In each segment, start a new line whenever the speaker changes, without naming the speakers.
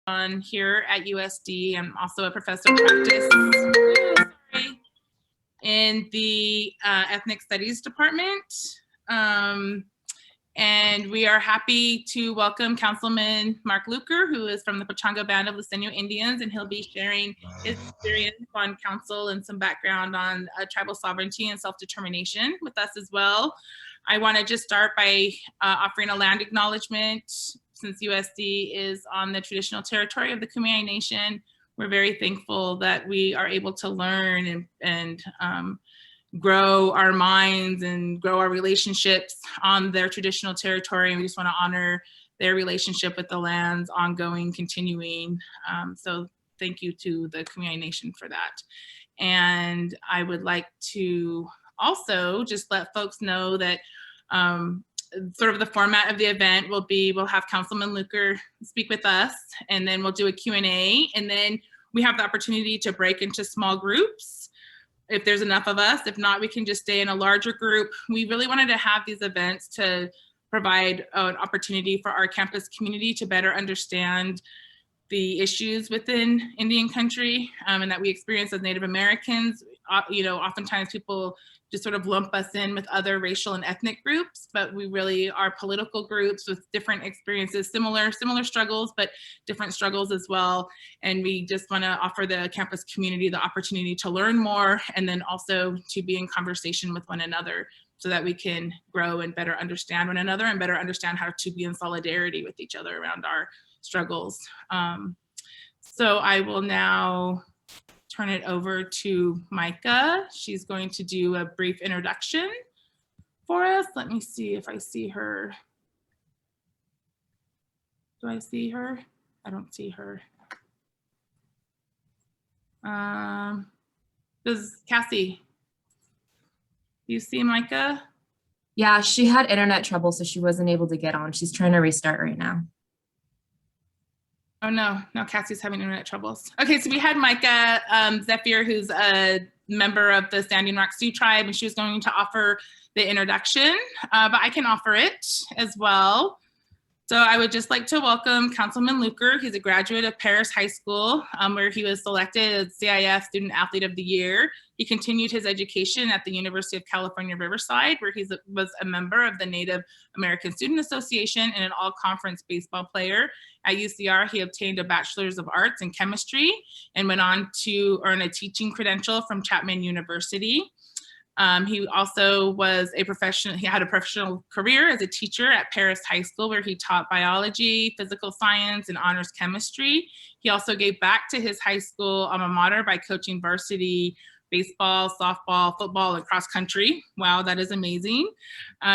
on here at USD. I'm also a professor of practice in the Ethnic Studies Department. And we are happy to welcome Councilman Marc Luker, who is from the Pechanga Band of Luiseño Indians, and he'll be sharing his experience on council and some background on tribal sovereignty and self-determination with us as well. I want to just start by offering a land acknowledgement. Since USD is on the traditional territory of the Kumeyaay Nation, we're very thankful that we are able to learn and grow our minds and grow our relationships on their traditional territory. And we just want to honor their relationship with the lands, ongoing, continuing. So thank you to the Kumeyaay Nation for that. And I would like to also just let folks know that sort of the format of the event will be, we'll have Councilman Luker speak with us, and then we'll do a Q&A, and then we have the opportunity to break into small groups if there's enough of us. If not, we can just stay in a larger group. We really wanted to have these events to provide an opportunity for our campus community to better understand the issues within Indian country and that we experience as Native Americans. You know, oftentimes people just sort of lump us in with other racial and ethnic groups, but we really are political groups with different experiences, similar struggles, but different struggles as well. And we just want to offer the campus community the opportunity to learn more, and then also to be in conversation with one another so that we can grow and better understand one another and better understand how to be in solidarity with each other around our struggles. So I will now turn it over to Micah. She's going to do a brief introduction for us. Let me see if I see her. Do I see her? I don't see her. Does Cassie, do you see Micah?
Yeah, she had internet trouble, so she wasn't able to get on. She's trying to restart right now.
Oh no, Cassie's having internet troubles. Okay, so we had Micah Zephyr, who's a member of the Standing Rock Sioux tribe, and she was going to offer the introduction, but I can offer it as well. So I would just like to welcome Councilman Luker. He's a graduate of Paris High School, where he was selected as CIF Student Athlete of the Year. He continued his education at the University of California, Riverside, where he was a member of the Native American Student Association and an all-conference baseball player. At UCR, he obtained a Bachelor's of Arts in Chemistry and went on to earn a teaching credential from Chapman University. He also was he had a professional career as a teacher at Paris High School, where he taught biology, physical science, and honors chemistry. He also gave back to his high school alma mater by coaching varsity baseball, softball, football, and cross country. Wow, that is amazing.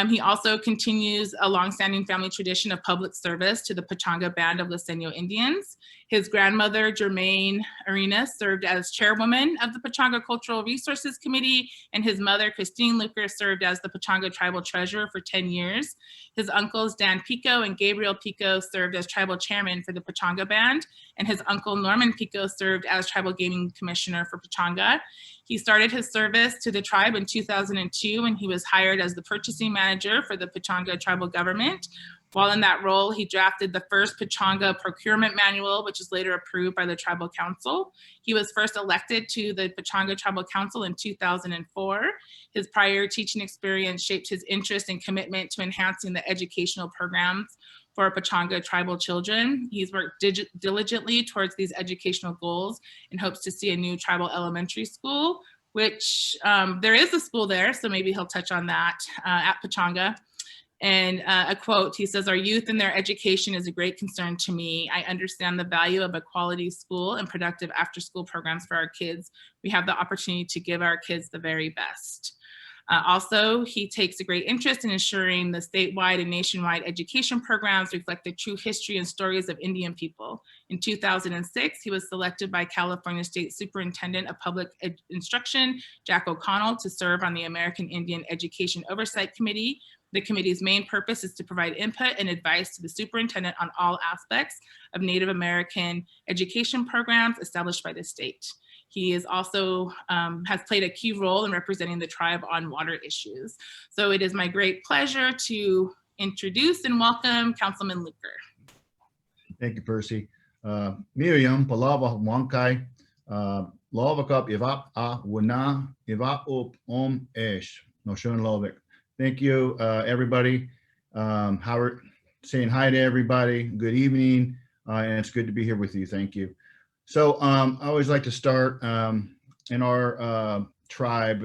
He also continues a longstanding family tradition of public service to the Pechanga Band of Luiseño Indians. His grandmother, Germaine Arenas, served as chairwoman of the Pechanga Cultural Resources Committee, and his mother, Christine Luker, served as the Pechanga Tribal Treasurer for 10 years. His uncles, Dan Pico and Gabriel Pico, served as tribal chairman for the Pechanga Band, and his uncle, Norman Pico, served as tribal gaming commissioner for Pechanga. He started his service to the tribe in 2002 when he was hired as the purchasing manager for the Pechanga tribal government. While in that role, he drafted the first Pechanga procurement manual, which was later approved by the tribal council. He was first elected to the Pechanga tribal council in 2004. His prior teaching experience shaped his interest and commitment to enhancing the educational programs for Pechanga tribal children. He's worked diligently towards these educational goals and hopes to see a new tribal elementary school, which there is a school there, so maybe he'll touch on that at Pechanga. And a quote, he says, "Our youth and their education is a great concern to me. I understand the value of a quality school and productive after-school programs for our kids. We have the opportunity to give our kids the very best." Also, he takes a great interest in ensuring the statewide and nationwide education programs reflect the true history and stories of Indian people. In 2006, he was selected by California State Superintendent of Public Instruction, Jack O'Connell, to serve on the American Indian Education Oversight Committee. The committee's main purpose is to provide input and advice to the superintendent on all aspects of Native American education programs established by the state. He is also has played a key role in representing the tribe on water issues. So it is my great pleasure to introduce and welcome Councilman Luker.
Thank you, Percy. Miriam, Palava, Wankai, Lovakop, Ivap, Wana, Ivap, Esh, Noshun Lovik. Thank you, everybody. Howard, saying hi to everybody. Good evening. And it's good to be here with you. Thank you. So I always like to start in our tribe.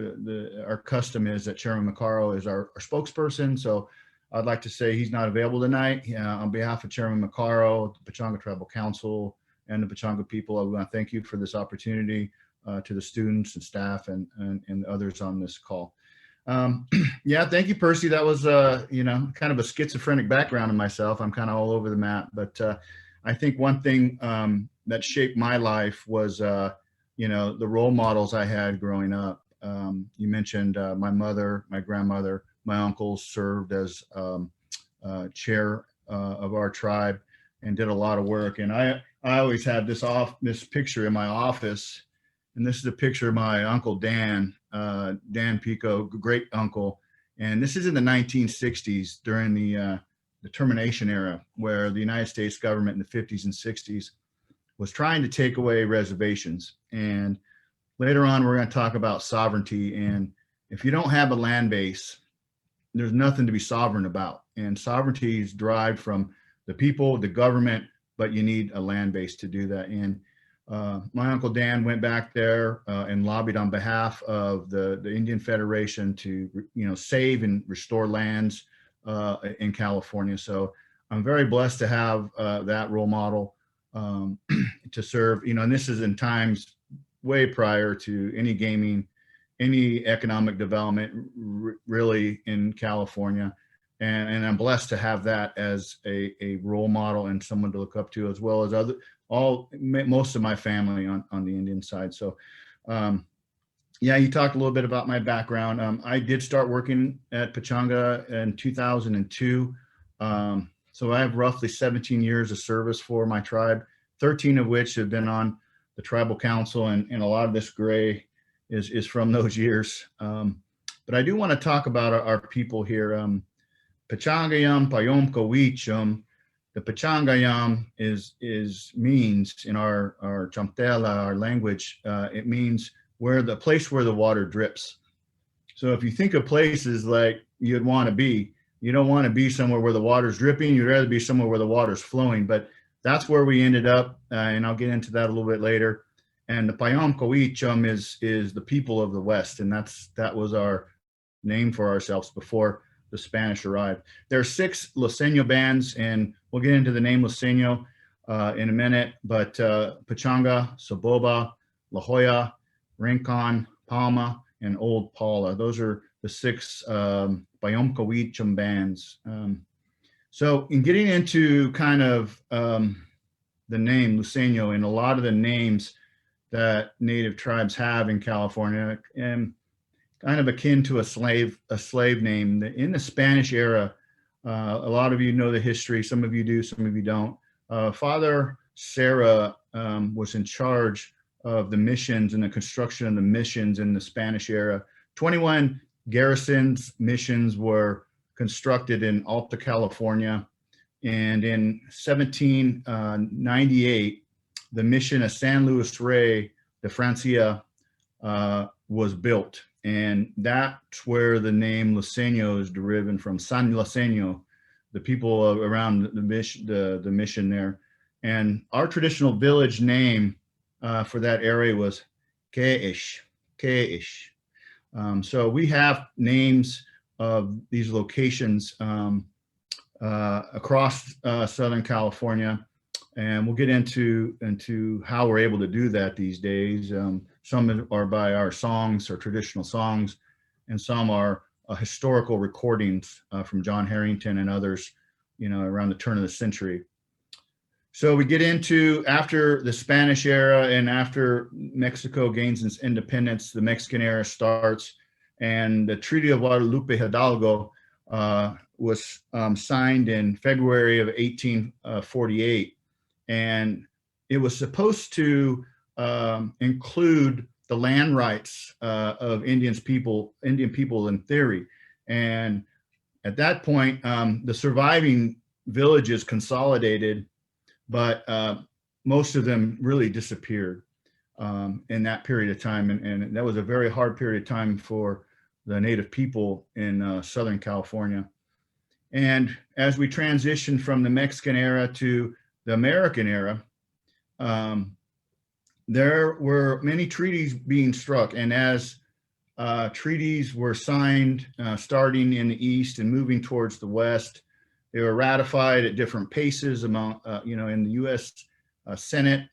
Our custom is that Chairman Macaro is our spokesperson. So I'd like to say he's not available tonight. On behalf of Chairman Macaro, the Pechanga Tribal Council, and the Pechanga people, I want to thank you for this opportunity to the students and staff and others on this call. Yeah, thank you, Percy. That was, kind of a schizophrenic background in myself. I'm kind of all over the map, but I think one thing that shaped my life was, the role models I had growing up. You mentioned my mother, my grandmother, my uncles served as chair of our tribe and did a lot of work. And I always had this picture in my office, and this is a picture of my uncle Dan, Dan Pico, great uncle. And this is in the 1960s during the termination era, where the United States government in the 50s and 60s was trying to take away reservations. And later on, we're going to talk about sovereignty. And if you don't have a land base, there's nothing to be sovereign about. And sovereignty is derived from the people, the government, but you need a land base to do that. And my Uncle Dan went back there and lobbied on behalf of the Indian Federation to, save and restore lands in California. So I'm very blessed to have that role model to serve, and this is in times way prior to any gaming, any economic development really in California. And I'm blessed to have that as a role model and someone to look up to, as well as most of my family on the Indian side. So yeah, you talked a little bit about my background. I did start working at Pechanga in 2002. So I have roughly 17 years of service for my tribe, 13 of which have been on the tribal council, and a lot of this gray is from those years. But I do want to talk about our people here. Pechangayam, Payom Kawichum. The Pechangayam means in our Chamtela, our language, it means the place where the water drips. So if you think of places like you'd want to be, you don't want to be somewhere where the water's dripping. You'd rather be somewhere where the water's flowing. But that's where we ended up, and I'll get into that a little bit later. And the Payom Kawichum is the people of the West, and that was our name for ourselves before the Spanish arrived. There are 6 Luiseño bands, and we'll get into the name Luiseño in a minute, but Pechanga, Soboba, La Jolla, Rincon, Palma, and Old Paula. Those are the 6 Payom Kawichum bands. So in getting into kind of the name Luiseño and a lot of the names that Native tribes have in California, and kind of akin to a slave name. In the Spanish era, a lot of you know the history. Some of you do, some of you don't. Father Sarah was in charge of the missions and the construction of the missions in the Spanish era. 21 garrisons missions were constructed in Alta California. And in 1798, the mission of San Luis Rey de Francia was built. And that's where the name Luiseño is derived from, San Luiseño, the people around the mission there. And our traditional village name for that area was Keish. So we have names of these locations across Southern California, and we'll get into how we're able to do that these days. Some are by our songs, or traditional songs, and some are historical recordings from John Harrington and others, around the turn of the century. So we get into, after the Spanish era and after Mexico gains its independence, the Mexican era starts, and the Treaty of Guadalupe Hidalgo was signed in February of 1848. And it was supposed to include the land rights of Indian people in theory. And at that point, the surviving villages consolidated, but most of them really disappeared in that period of time. And that was a very hard period of time for the Native people in Southern California. And as we transitioned from the Mexican era to the American era, there were many treaties being struck. And as treaties were signed, starting in the East and moving towards the West, they were ratified at different paces among, in the U.S. Senate.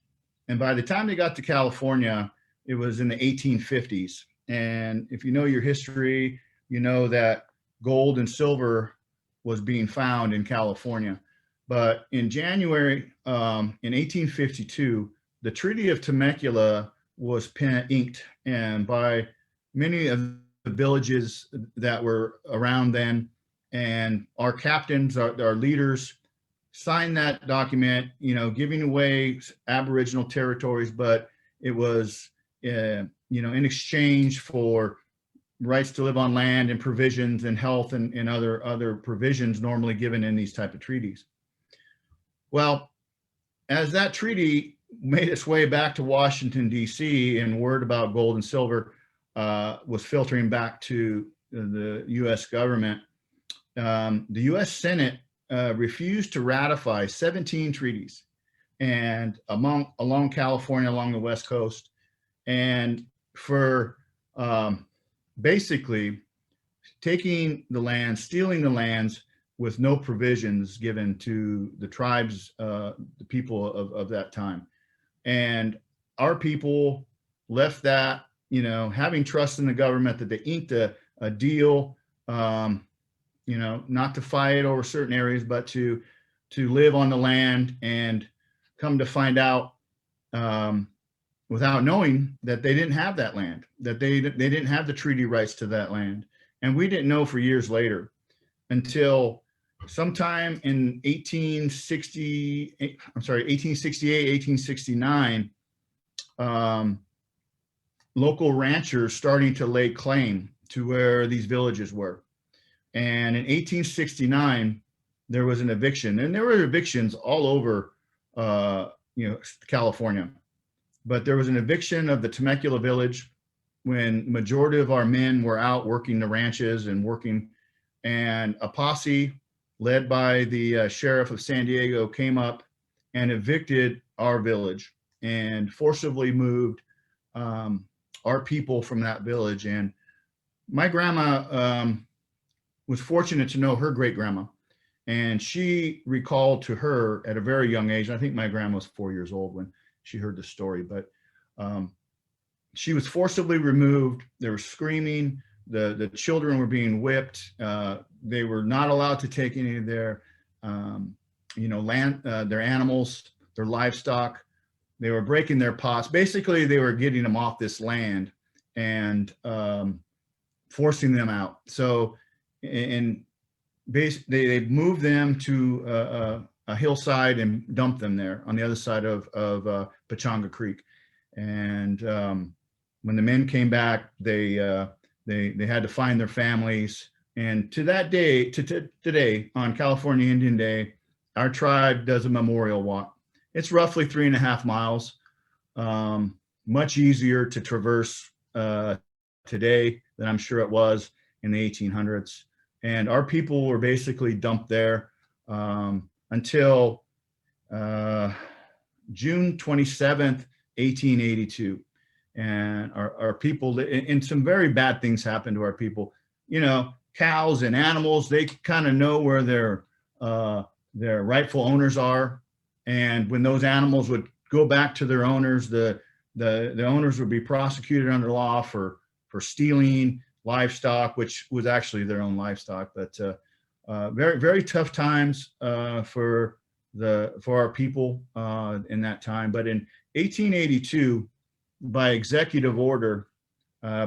And by the time they got to California, it was in the 1850s. And if you know your history, you know that gold and silver was being found in California. But in January, in 1852, the Treaty of Temecula was inked, and by many of the villages that were around then, and our captains, our leaders, signed that document, giving away Aboriginal territories, but it was, in exchange for rights to live on land and provisions and health and other provisions normally given in these type of treaties. Well, as that treaty made its way back to Washington, D.C., and word about gold and silver was filtering back to the U.S. government, the U.S. Senate refused to ratify 17 treaties, and along California, along the West Coast, and for basically taking the land, stealing the lands with no provisions given to the tribes, the people of that time. And our people left that, having trust in the government that they inked a deal, not to fight over certain areas, but to live on the land, and come to find out, without knowing, that they didn't have that land, that they didn't have the treaty rights to that land. And we didn't know for years later, until sometime in 1868, 1869, local ranchers starting to lay claim to where these villages were. And in 1869, there was an eviction, and there were evictions all over, California. But there was an eviction of the Temecula village when majority of our men were out working the ranches and working, and a posse led by the sheriff of San Diego came up and evicted our village and forcibly moved our people from that village. And my grandma was fortunate to know her great grandma, and she recalled to her at a very young age, I think my grandma was 4 years old when she heard the story, but she was forcibly removed. They were screaming. The children were being whipped. They were not allowed to take any of their, land, their animals, their livestock. They were breaking their pots. Basically, they were getting them off this land and forcing them out. So, and they moved them to a hillside and dumped them there on the other side of Pechanga Creek. And when the men came back, they had to find their families. And to that day, to today, on California Indian Day, our tribe does a memorial walk. It's roughly 3.5 miles, much easier to traverse today than I'm sure it was in the 1800s. And our people were basically dumped there until June 27th, 1882. And our people, and some very bad things happened to our people. Cows and animals, they kind of know where their rightful owners are. And when those animals would go back to their owners, the owners would be prosecuted under law for stealing livestock, which was actually their own livestock. But very, very tough times for our people in that time. But in 1882, by executive order,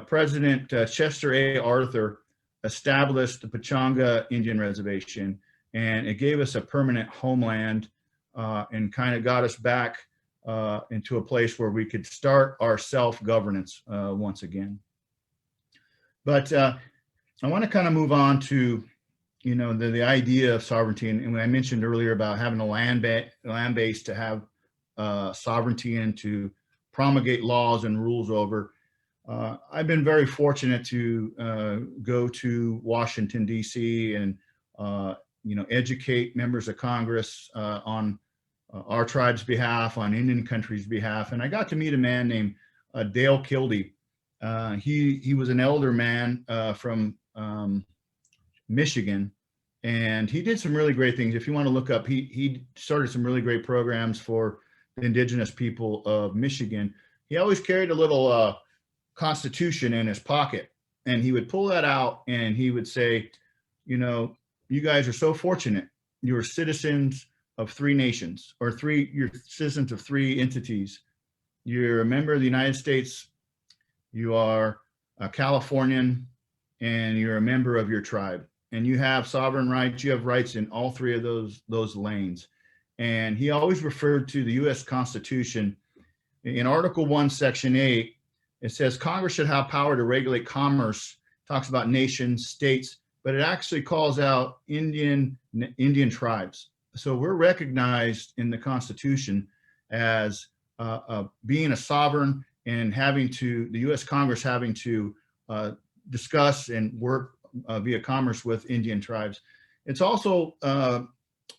President Chester A. Arthur established the Pechanga Indian Reservation, and it gave us a permanent homeland and kind of got us back into a place where we could start our self-governance once again. But I want to kind of move on to, the idea of sovereignty. And when I mentioned earlier about having a land base to have sovereignty and to promulgate laws and rules over. I've been very fortunate to go to Washington, D.C. and educate members of Congress on our tribe's behalf, on Indian country's behalf. And I got to meet a man named Dale Kildee. He was an elder man from Michigan, and he did some really great things. If you want to look up, he started some really great programs for the indigenous people of Michigan. He always carried a little Constitution in his pocket, and he would pull that out and he would say, you guys are so fortunate. You're citizens of 3 nations, or you're citizens of 3 entities. You're a member of the United States, you are a Californian, and you're a member of your tribe. And you have sovereign rights. You have rights in all 3 of those lanes. And he always referred to the U.S. Constitution. In Article 1, Section 8, it says Congress should have power to regulate commerce, talks about nations, states, but it actually calls out Indian tribes. So we're recognized in the Constitution as being a sovereign and the U.S. Congress having to discuss and work via commerce with Indian tribes. It's also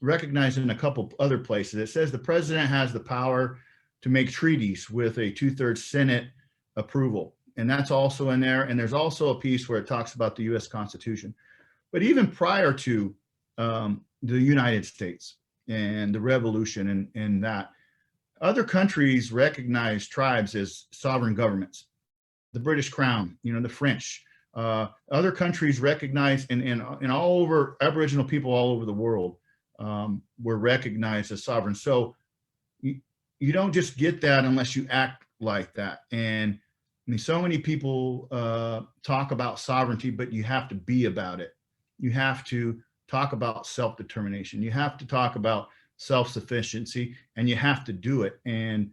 recognized in a couple other places. It says the president has the power to make treaties with a 2/3 Senate approval. And that's also in there. And there's also a piece where it talks about the U.S. Constitution. But even prior to the United States and the revolution and that, other countries recognize tribes as sovereign governments. The British Crown, the French, other countries recognize, and all over, Aboriginal people all over the world were recognized as sovereign. So you don't just get that unless you act like that. And I mean, so many people talk about sovereignty, but you have to be about it. You have to talk about self-determination. You have to talk about self-sufficiency, and you have to do it. And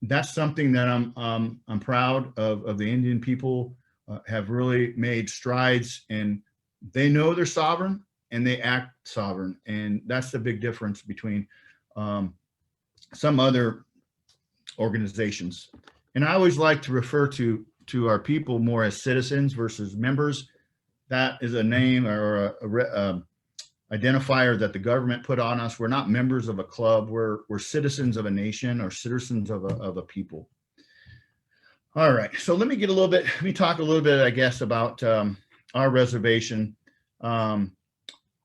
that's something that I'm proud of the Indian people have really made strides, and they know they're sovereign and they act sovereign. And that's the big difference between some other organizations. And I always like to refer to our people more as citizens versus members. That is a name or a identifier that the government put on us. We're not members of a club. We're citizens of a nation or citizens of a people. All right, so let me talk a little bit, I guess, about our reservation.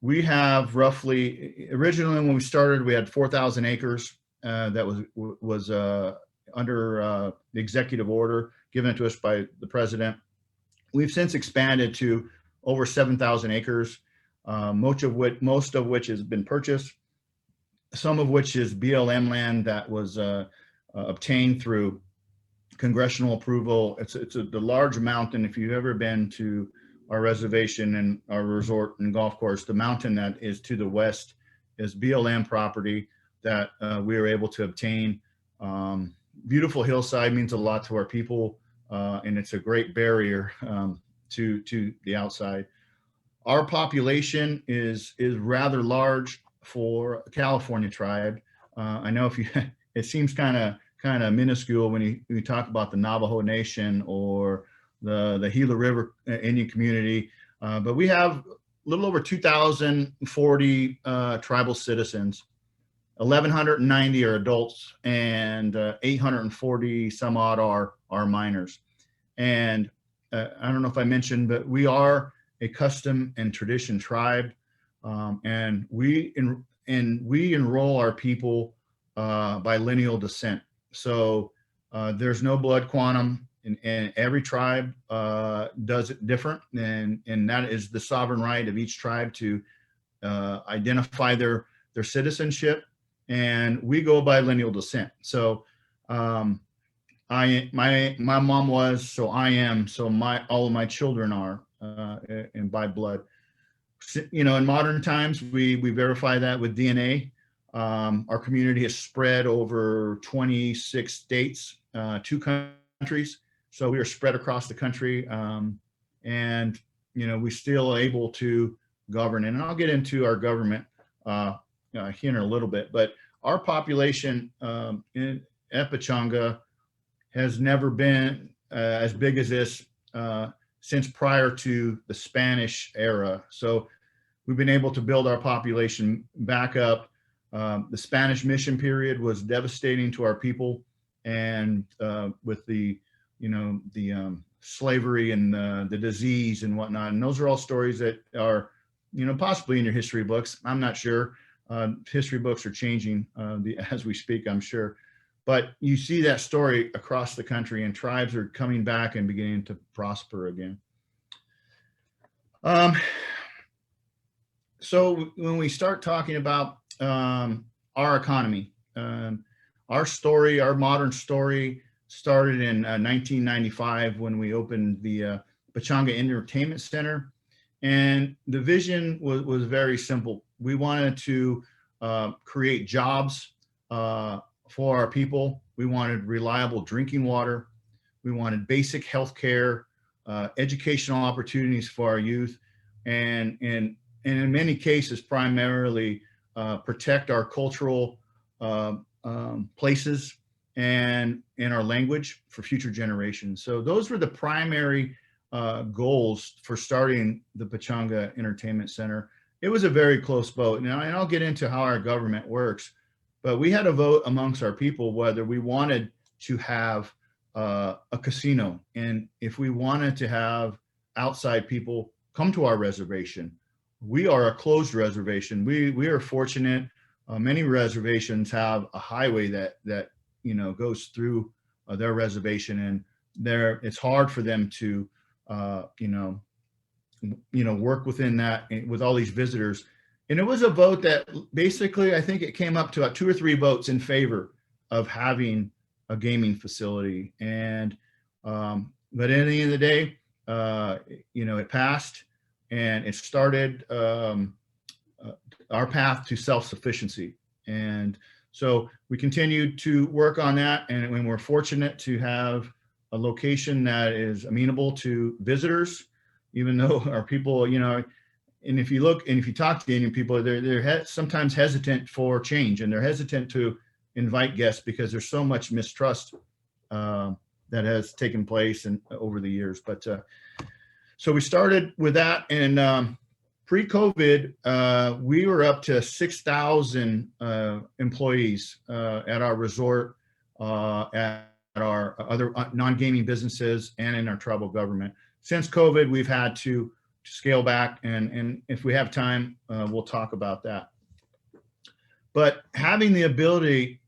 We have roughly, originally when we started, we had 4,000 acres that was under the executive order given to us by the president. We've since expanded to over 7,000 acres. Most of which has been purchased, some of which is BLM land that was obtained through congressional approval. It's the large mountain. If you've ever been to our reservation and our resort and golf course, the mountain that is to the west is BLM property that we were able to obtain. Beautiful hillside, means a lot to our people, and it's a great barrier to the outside. Our population is rather large for a California tribe. I know it seems kind of minuscule when you talk about the Navajo Nation or the Gila River Indian community, but we have a little over 2,040 tribal citizens. 1,190 are adults, and 840 some odd are minors. And I don't know if I mentioned, but we are a custom and tradition tribe, and we enroll our people by lineal descent. So there's no blood quantum, and every tribe does it different, and that is the sovereign right of each tribe to identify their citizenship, and we go by lineal descent. So my mom was, so I am, so all of my children are. And by blood. In modern times, we verify that with DNA. Our community is spread over 26 states, 2 countries. So we are spread across the country, and we're still able to govern. And I'll get into our government here in a little bit, but our population at Pechanga has never been as big as this since prior to the Spanish era. So we've been able to build our population back up. The Spanish mission period was devastating to our people, and with the slavery and the disease and whatnot. And those are all stories that are, possibly in your history books. I'm not sure. History books are changing as we speak, I'm sure. But you see that story across the country, and tribes are coming back and beginning to prosper again. So when we start talking about our economy, our story, our modern story started in 1995 when we opened the Pechanga Entertainment Center. And the vision was very simple. We wanted to create jobs for our people. We wanted reliable drinking water. We wanted basic health care, educational opportunities for our youth, and in many cases, primarily protect our cultural places and our language for future generations. So those were the primary goals for starting the Pechanga Entertainment Center. It was a very close vote. Now, and I'll get into how our government works, but we had a vote amongst our people whether we wanted to have a casino, and if we wanted to have outside people come to our reservation. We are a closed reservation. We are fortunate. Many reservations have a highway that goes through their reservation, and it's hard for them to work within that with all these visitors. And it was a vote that basically, I think it came up to about 2 or 3 votes in favor of having a gaming facility. And but at the end of the day, it passed, and it started our path to self-sufficiency. And so we continued to work on that, and when we're fortunate to have a location that is amenable to visitors, even though our people, and if you look and if you talk to the Indian people, they're sometimes hesitant for change, and they're hesitant to invite guests because there's so much mistrust that has taken place over the years. But so we started with that, and pre-COVID, we were up to 6,000 employees at our resort, at our other non-gaming businesses, and in our tribal government. Since COVID, we've had to scale back, and if we have time, we'll talk about that. But having the ability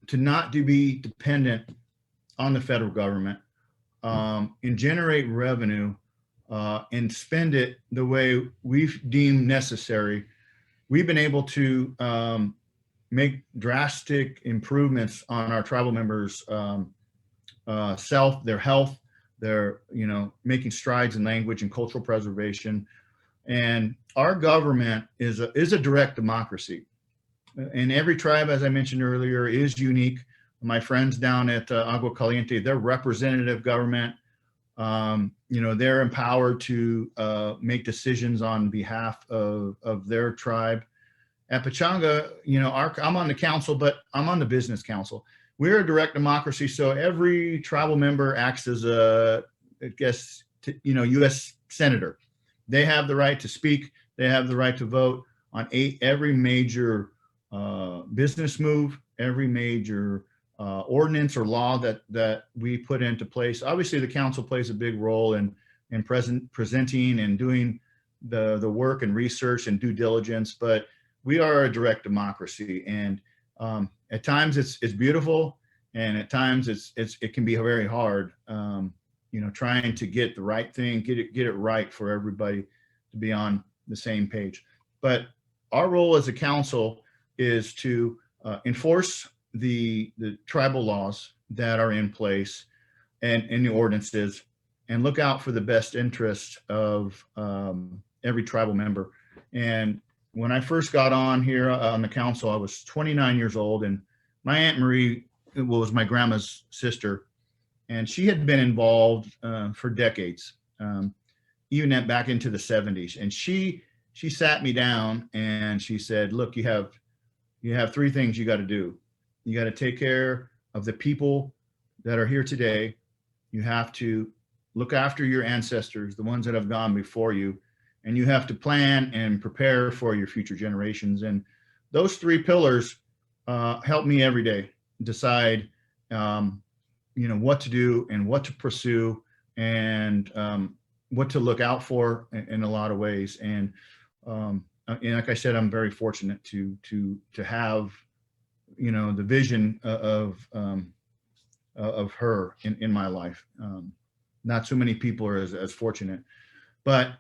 to not to be dependent on the federal government and generate revenue and spend it the way we've deemed necessary, we've been able to make drastic improvements on our tribal members' their health. They're making strides in language and cultural preservation. And our government is a direct democracy. And every tribe, as I mentioned earlier, is unique. My friends down at Agua Caliente, they're representative government. They're empowered to make decisions on behalf of their tribe. At Pechanga, I'm on the council, but I'm on the business council. We're a direct democracy, so every tribal member acts as U.S. senator. They have the right to speak. They have the right to vote on every major business move, every major ordinance or law that we put into place. Obviously, the council plays a big role in presenting and doing the work and research and due diligence, but we are a direct democracy, and at times it's beautiful, and at times it can be very hard, trying to get the right thing, get it right for everybody to be on the same page. But our role as a council is to enforce the tribal laws that are in place and in the ordinances, and look out for the best interests of every tribal member. And when I first got on here on the council, I was 29 years old, and my Aunt Marie was my grandma's sister, and she had been involved for decades, even back into the 70s. And she sat me down and she said, "Look, you have you have three things you got to do. You got to take care of the people that are here today. You have to look after your ancestors, the ones that have gone before you, and you have to plan and prepare for your future generations. And those three pillars help me every day decide, what to do and what to pursue, and what to look out for in a lot of ways. And like I said, I'm very fortunate to have, the vision of her in my life. Not so many people are as fortunate. But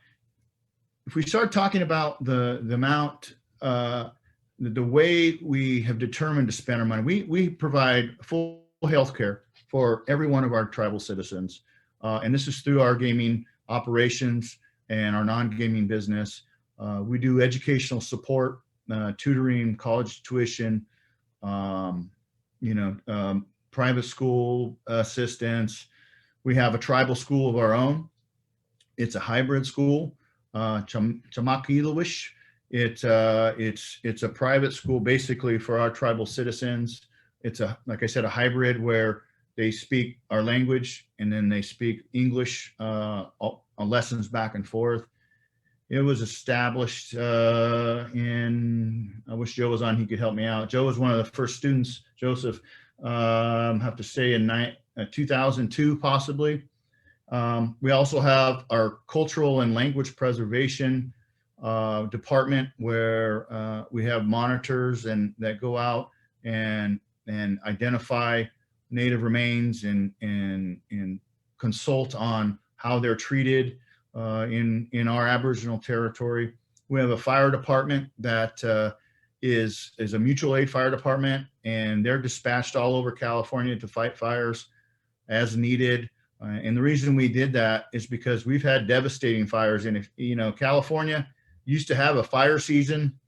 if we start talking about the amount, the way we have determined to spend our money, we provide full health care for every one of our tribal citizens. And this is through our gaming operations and our non-gaming business. We do educational support, tutoring, college tuition, private school assistance. We have a tribal school of our own. It's a hybrid school, Chamakilawish. It's a private school basically for our tribal citizens. It's like I said, a hybrid where they speak our language and then they speak English on lessons back and forth. It was established I wish Joe was on, he could help me out. Joe was one of the first students, Joseph, have to say in 2002 possibly. We also have our cultural and language preservation department where we have monitors that go out and identify native remains and consult on how they're treated in our Aboriginal territory. We have a fire department that is a mutual aid fire department, and they're dispatched all over California to fight fires as needed. And the reason we did that is because we've had devastating fires. And if, California used to have a fire season.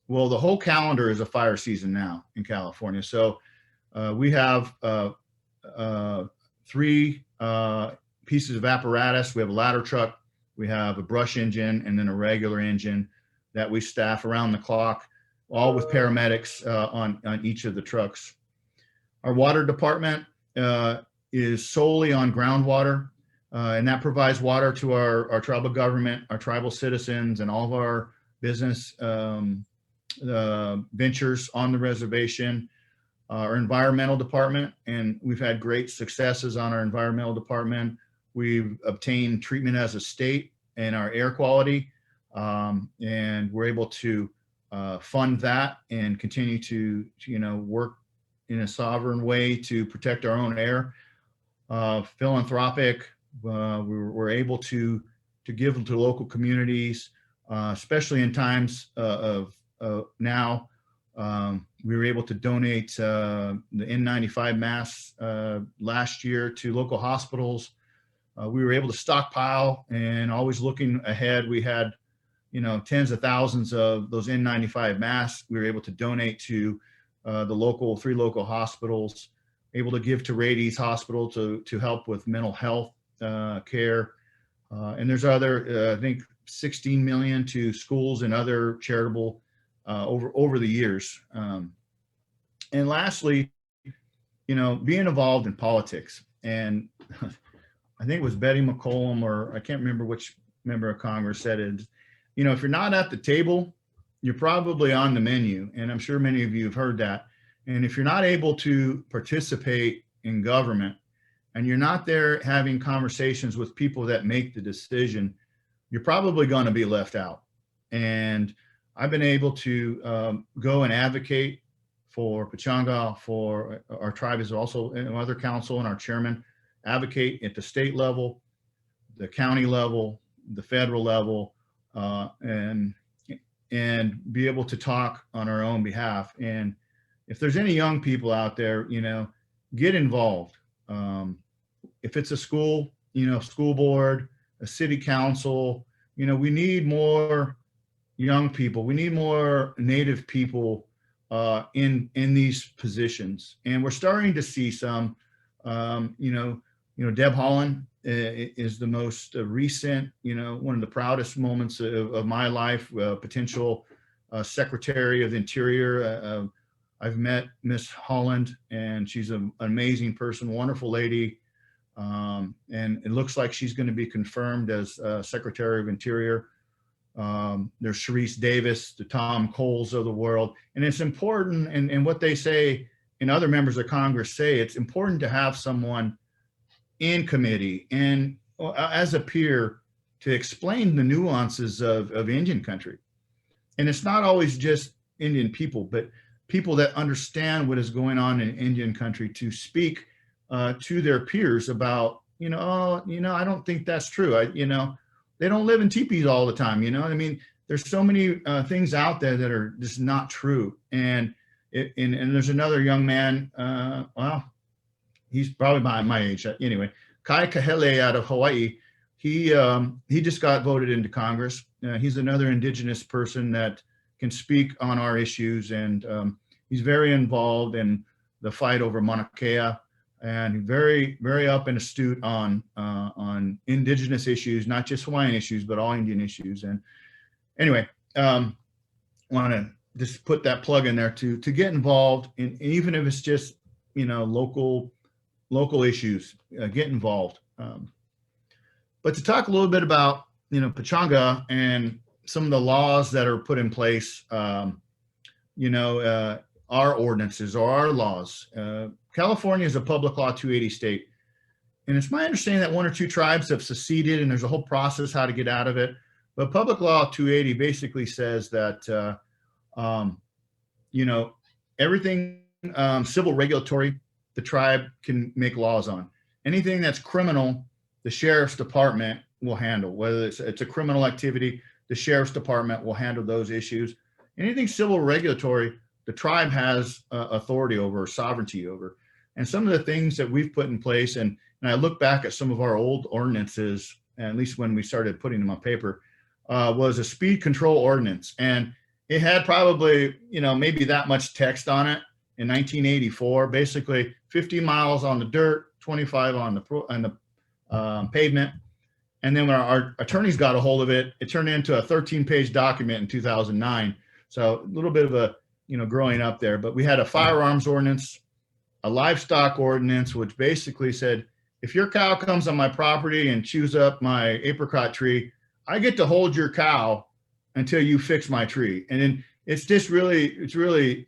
Well, the whole calendar is a fire season now in California. So we have three pieces of apparatus. We have a ladder truck, we have a brush engine, and then a regular engine that we staff around the clock, all with paramedics on each of the trucks. Our water department is solely on groundwater, and that provides water to our tribal government, our tribal citizens, and all of our business ventures on the reservation. Our environmental department, and we've had great successes on our environmental department. We've obtained treatment as a state in our air quality, and we're able to fund that and continue to work in a sovereign way to protect our own air. Philanthropic, we're able to give to local communities, especially in times of now. We were able to donate the N95 masks last year to local hospitals. We were able to stockpile, and always looking ahead, we had tens of thousands of those N95 masks. We were able to donate to the three local hospitals, able to give to Rady's Hospital to help with mental health care. And there's other, I think 16 million to schools and other charitable over the years. And lastly, being involved in politics. And I think it was Betty McCollum, or I can't remember which member of Congress said it. If you're not at the table, you're probably on the menu. And I'm sure many of you have heard that. And if you're not able to participate in government, and you're not there having conversations with people that make the decision, you're probably going to be left out. And I've been able to go and advocate for Pechanga, for our tribe, is also other council and our chairman, advocate at the state level, the county level, the federal level, and be able to talk on our own behalf. And if there's any young people out there, get involved. If it's a school, school board, a city council, we need more young people. We need more Native people in these positions. And we're starting to see some, Deb Holland is the most recent, one of the proudest moments of my life, potential Secretary of the Interior. I've met Miss Holland, and she's an amazing person, wonderful lady. And it looks like she's going to be confirmed as Secretary of Interior. There's Sharice Davis, the Tom Coles of the world. And it's important, and what they say, and other members of Congress say, it's important to have someone in committee and as a peer to explain the nuances of Indian country. And it's not always just Indian people, but people that understand what is going on in Indian country to speak to their peers about, I don't think that's true. They don't live in teepees all the time. I mean, there's so many things out there that are just not true. And there's another young man, well, he's probably my age anyway, Kai Kahele out of Hawaii. He just got voted into Congress. He's another indigenous person that can speak on our issues, and he's very involved in the fight over Mauna Kea, and very, very up and astute on indigenous issues, not just Hawaiian issues, but all Indian issues. And anyway, want to just put that plug in there to get involved, in, even if it's just local issues, get involved. But to talk a little bit about Pechanga and some of the laws that are put in place, our ordinances or our laws. California is a public law 280 state. And it's my understanding that one or two tribes have seceded, and there's a whole process how to get out of it. But public law 280 basically says that, everything civil regulatory, the tribe can make laws on. Anything that's criminal, the sheriff's department will handle. Whether it's a criminal activity, the sheriff's department will handle those issues. Anything civil regulatory, the tribe has authority over, sovereignty over. And some of the things that we've put in place, and I look back at some of our old ordinances, at least when we started putting them on paper, was a speed control ordinance. And it had probably, maybe that much text on it in 1984, basically 50 miles on the dirt, 25 on the pavement. And then when our attorneys got a hold of it, it turned into a 13-page document in 2009. So a little bit of a, growing up there. But we had a firearms ordinance, a livestock ordinance, which basically said, if your cow comes on my property and chews up my apricot tree, I get to hold your cow until you fix my tree. And then it's really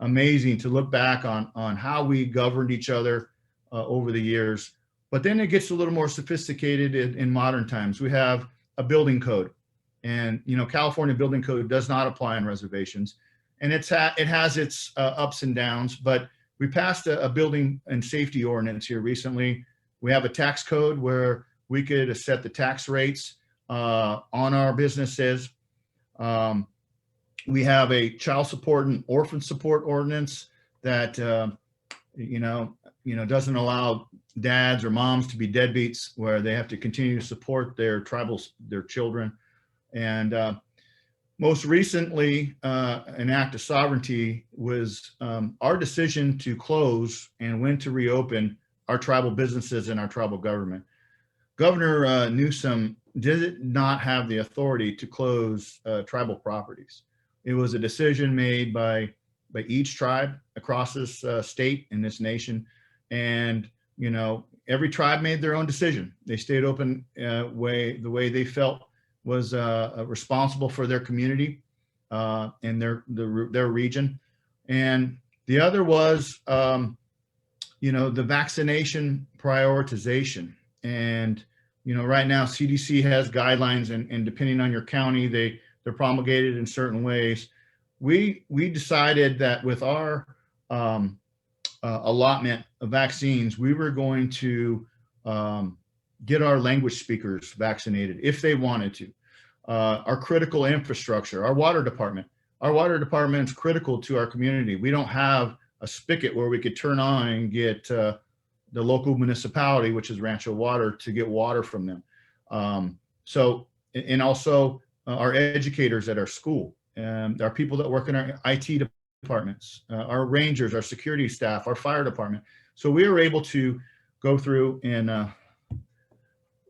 amazing to look back on how we governed each other over the years. But then it gets a little more sophisticated in modern times. We have a building code, and California building code does not apply on reservations, and it has its ups and downs. But we passed a building and safety ordinance here recently. We have a tax code where we could set the tax rates on our businesses. We have a child support and orphan support ordinance that doesn't allow dads or moms to be deadbeats, where they have to continue to support their children. And most recently, an act of sovereignty was our decision to close and when to reopen our tribal businesses and our tribal government. Governor Newsom did not have the authority to close tribal properties. It was a decision made by each tribe across this state and this nation. And, every tribe made their own decision. They stayed open the way they felt was responsible for their community and their region. And the other was, the vaccination prioritization. And, right now CDC has guidelines, and depending on your county, they're promulgated in certain ways. We decided that with our allotment of vaccines, we were going to get our language speakers vaccinated if they wanted to. Our critical infrastructure, our water department is critical to our community. We don't have a spigot where we could turn on and get the local municipality, which is Rancho Water, to get water from them. And also our educators at our school, and our people that work in our IT departments, our rangers, our security staff, our fire department. So we were able to go through and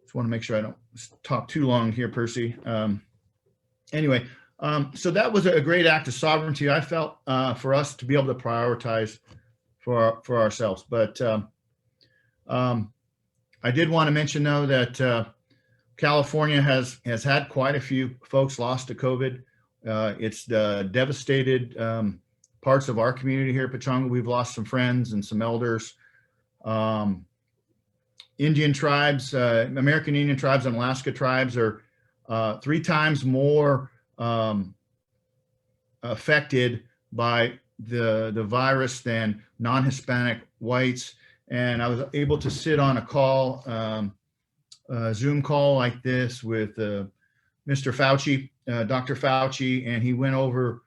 just want to make sure I don't talk too long here, Percy. Anyway, So that was a great act of sovereignty, I felt, for us to be able to prioritize for ourselves. But I did want to mention, though, that California has had quite a few folks lost to COVID. It's devastated parts of our community here at Pechanga. We've lost some friends and some elders. Indian tribes, American Indian tribes and Alaska tribes are 3 times more affected by the virus than non-Hispanic whites. And I was able to sit on a call, Zoom call like this with Mr. Fauci, Dr. Fauci, and he went over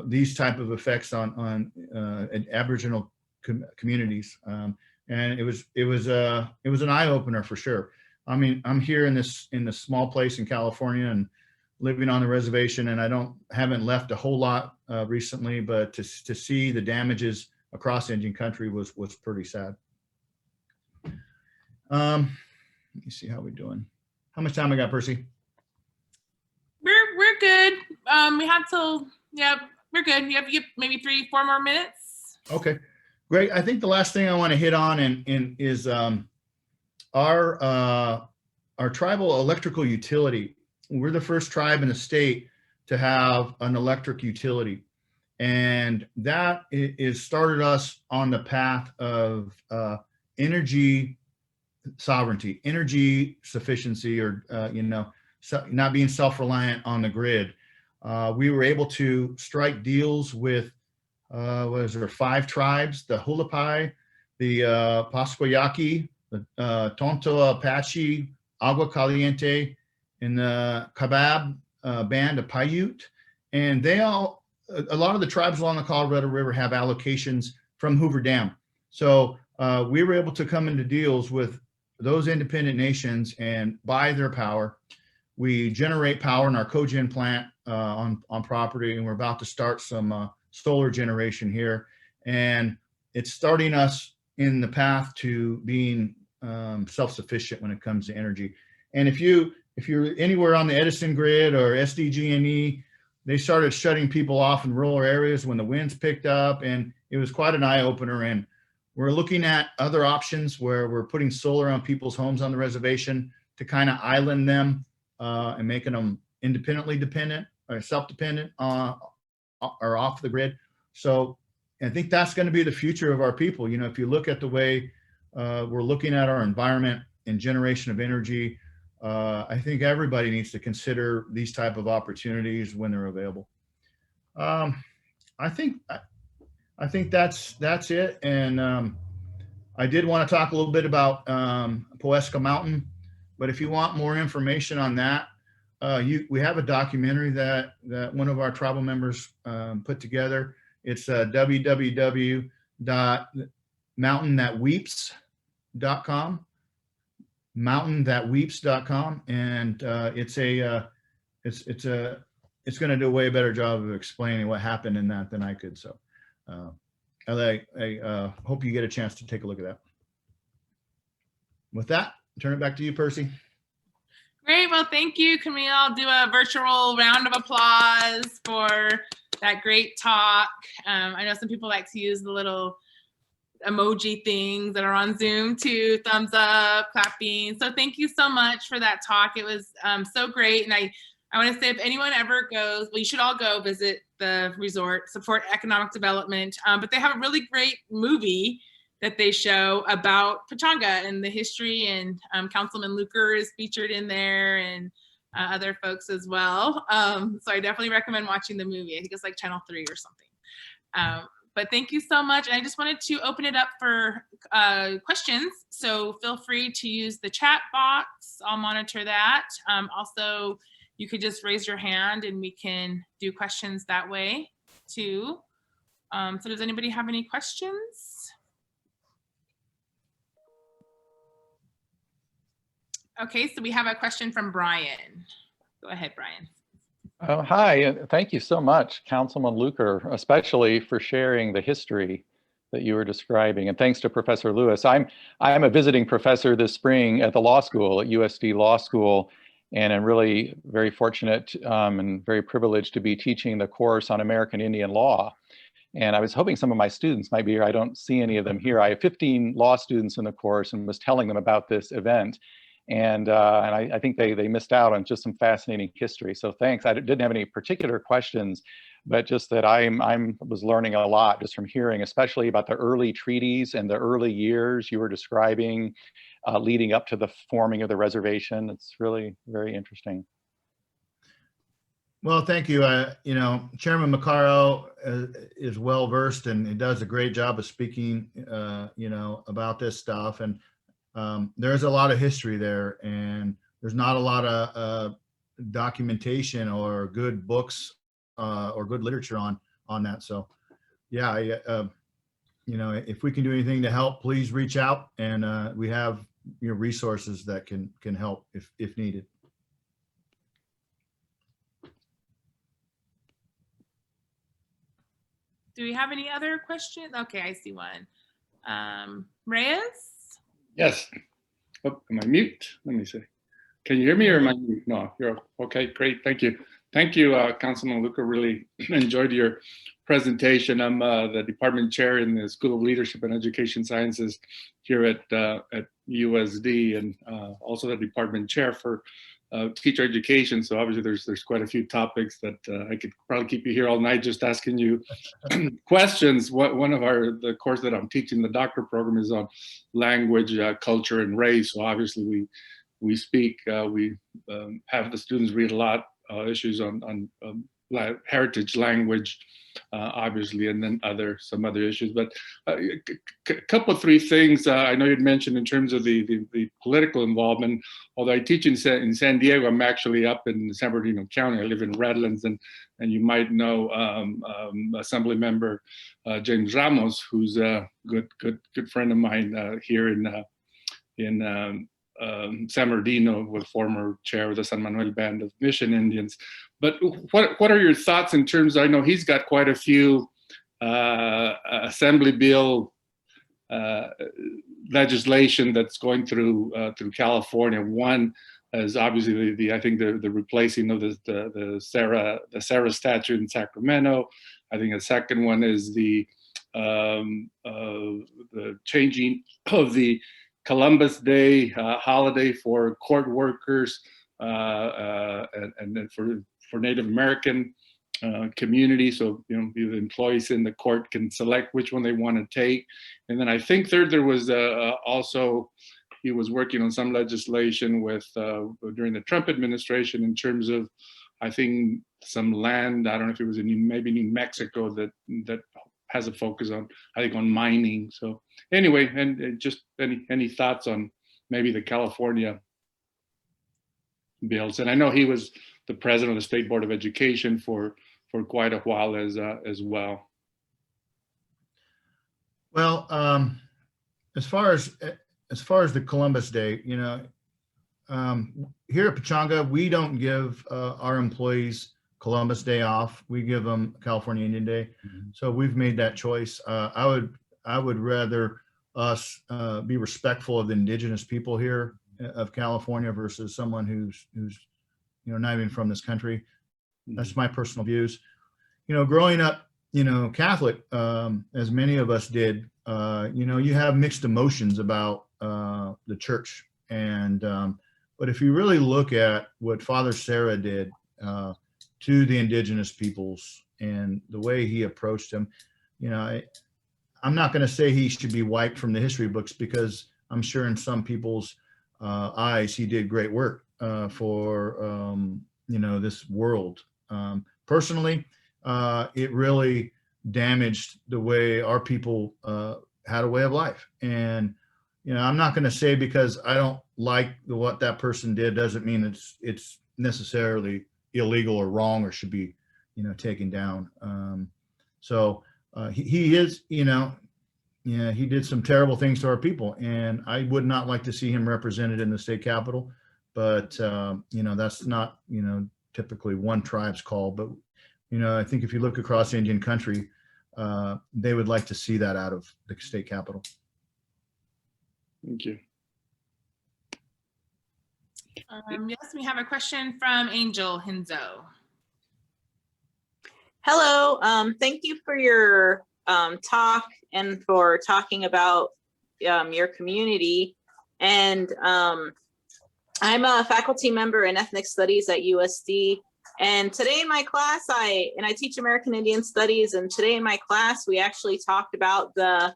these type of effects on Aboriginal communities. And it was an eye opener for sure. I mean, I'm here in this small place in California and living on the reservation, and I haven't left a whole lot recently, but to see the damages across Indian country was pretty sad. Let me see how we're doing. How much time we got, Percy?
We're good. We have till, yeah, we're good. You have maybe 3-4 more minutes.
Okay, great. I think the last thing I want to hit on is our tribal electrical utility. We're the first tribe in the state to have an electric utility, and that is started us on the path of energy sovereignty, energy sufficiency, or not being self-reliant on the grid. We were able to strike deals with 5 tribes: the Hulapai, the Pasquayaki, the Tonto Apache, Agua Caliente, and the Kabab band of Paiute. And a lot of the tribes along the Colorado River have allocations from Hoover Dam. So we were able to come into deals with those independent nations and buy their power. We generate power in our cogen plant on property, and we're about to start some solar generation here. And it's starting us in the path to being self-sufficient when it comes to energy. And if you're anywhere on the Edison grid or SDG&E, they started shutting people off in rural areas when the winds picked up, and it was quite an eye-opener. And we're looking at other options where we're putting solar on people's homes on the reservation to kind of island them and making them independently dependent or self-dependent or off the grid. So I think that's going to be the future of our people. You know, if you look at the way we're looking at our environment and generation of energy, I think everybody needs to consider these type of opportunities when they're available. I think that's it. And I did want to talk a little bit about Poesca Mountain, but if you want more information on that, we have a documentary that one of our tribal members put together. It's www.mountainthatweeps.com. mountainthatweeps.com, and it's going to do a way better job of explaining what happened in that than I could. So I hope you get a chance to take a look at that. With that, turn it back to you, Percy.
Great. Well, thank you. Can we all do a virtual round of applause for that great talk? I know some people like to use the little emoji things that are on Zoom too, thumbs up, clapping. So thank you so much for that talk. It was so great. And I want to say, if anyone ever goes, well, you should all go visit the resort, support economic development. But they have a really great movie that they show about Pechanga and the history, and Councilman Luker is featured in there, and other folks as well. So I definitely recommend watching the movie. I think it's like Channel 3 or something. But thank you so much. And I just wanted to open it up for questions. So feel free to use the chat box. I'll monitor that. Also, you could just raise your hand and we can do questions that way too. So does anybody have any questions? Okay, so we have a question from Brian. Go ahead, Brian.
Hi, thank you so much, Councilman Luker, especially for sharing the history that you were describing. And thanks to Professor Lewis. I'm a visiting professor this spring at the law school, at USD Law School. And I'm really very fortunate and very privileged to be teaching the course on American Indian law. And I was hoping some of my students might be here. I don't see any of them here. I have 15 law students in the course and was telling them about this event. And I think they missed out on just some fascinating history. So thanks. I didn't have any particular questions, but just that I was learning a lot just from hearing, especially about the early treaties and the early years you were describing leading up to the forming of the reservation. It's really very interesting.
Well, thank you. You know, Chairman Maccaro is well versed and he does a great job of speaking, you know, about this stuff. And there's a lot of history there, and there's not a lot of documentation or good books or good literature on that. So, yeah, you know, if we can do anything to help, please reach out, and we have your resources that can help if needed.
Do we have any other questions? Okay, I see one. Reyes?
Yes. Oh, am I mute? Let me see. Can you hear me or am I mute? No, you're okay. Great. Thank you. Thank you, Councilman Luker. Really enjoyed your presentation. I'm the department chair in the School of Leadership and Education Sciences here at USD, and also the department chair for teacher education. So obviously there's quite a few topics that I could probably keep you here all night just asking you questions. One of the course that I'm teaching, the doctorate program, is on language, culture, and race. So obviously we speak, we have the students read a lot issues on heritage language, obviously, and then some other issues. But a couple of three things I know you'd mentioned in terms of the political involvement. Although I teach in San Diego, I'm actually up in San Bernardino County. I live in Redlands, and you might know Assembly Member James Ramos, who's a good friend of mine here in San Bernardino, with former chair of the San Manuel Band of Mission Indians. But what are your thoughts in terms of, I know he's got quite a few Assembly bill legislation that's going through California. One is obviously I think the replacing of the Sarah statute in Sacramento. I think the second one is the changing of the Columbus Day holiday for court workers and then for Native American community. So, you know, the employees in the court can select which one they want to take. And then I think third, there was also, he was working on some legislation with during the Trump administration in terms of, I think, some land, I don't know if it was in maybe New Mexico, that has a focus on, I think, on mining. So anyway, and just any thoughts on maybe the California bills? And I know he was the president of the State Board of Education for quite a while as well.
Well, as far as the Columbus Day, you know, here at Pechanga, we don't give our employees Columbus Day off. We give them California Indian Day. Mm-hmm. So we've made that choice. I would rather us be respectful of the indigenous people here of California versus someone who's you know, not even from this country. Mm-hmm. That's my personal views. You know, growing up, you know, Catholic, as many of us did, you know, you have mixed emotions about the church. And but if you really look at what Father Sarah did to the indigenous peoples and the way he approached them, you know, I'm not going to say he should be wiped from the history books, because I'm sure in some people's eyes he did great work for you know, this world. Personally, it really damaged the way our people had a way of life. And you know, I'm not going to say because I don't like what that person did doesn't mean it's necessarily illegal or wrong or should be, you know, taken down. So he is, you know, yeah, he did some terrible things to our people, and I would not like to see him represented in the state capitol. But you know, that's not, you know, typically one tribe's call. But you know, I think if you look across Indian country, they would like to see that out of the state capitol.
Thank you.
Yes, we have a question from Angel Hinzo.
Hello, thank you for your talk and for talking about your community. And I'm a faculty member in ethnic studies at USD. And today in my class, I teach American Indian Studies. And today in my class, we actually talked about the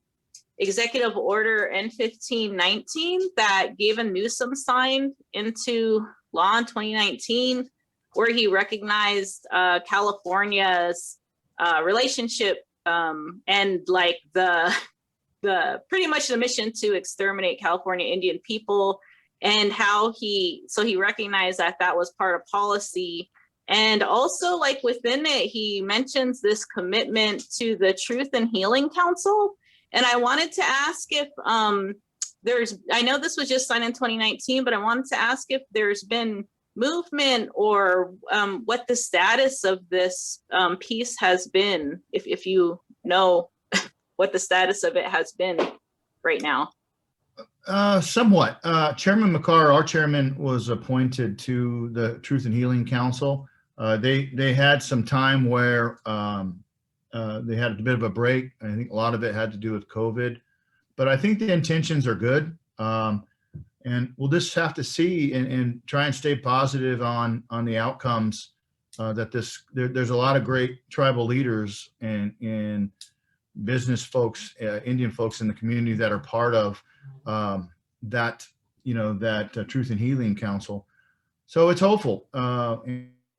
Executive Order N1519 that Gavin Newsom signed into law in 2019, where he recognized California's relationship and like the pretty much the mission to exterminate California Indian people, and how he recognized that that was part of policy. And also, like within it, he mentions this commitment to the Truth and Healing Council. And I wanted to ask if I know this was just signed in 2019, but I wanted to ask if there's been movement or what the status of this piece has been, if you know what the status of it has been right now.
Somewhat. Chairman McCarr, our chairman, was appointed to the Truth and Healing Council. They had some time where they had a bit of a break. I think a lot of it had to do with COVID, but I think the intentions are good. And we'll just have to see and try and stay positive on the outcomes that there's a lot of great tribal leaders and business folks, Indian folks in the community that are part of that Truth and Healing Council. So it's hopeful.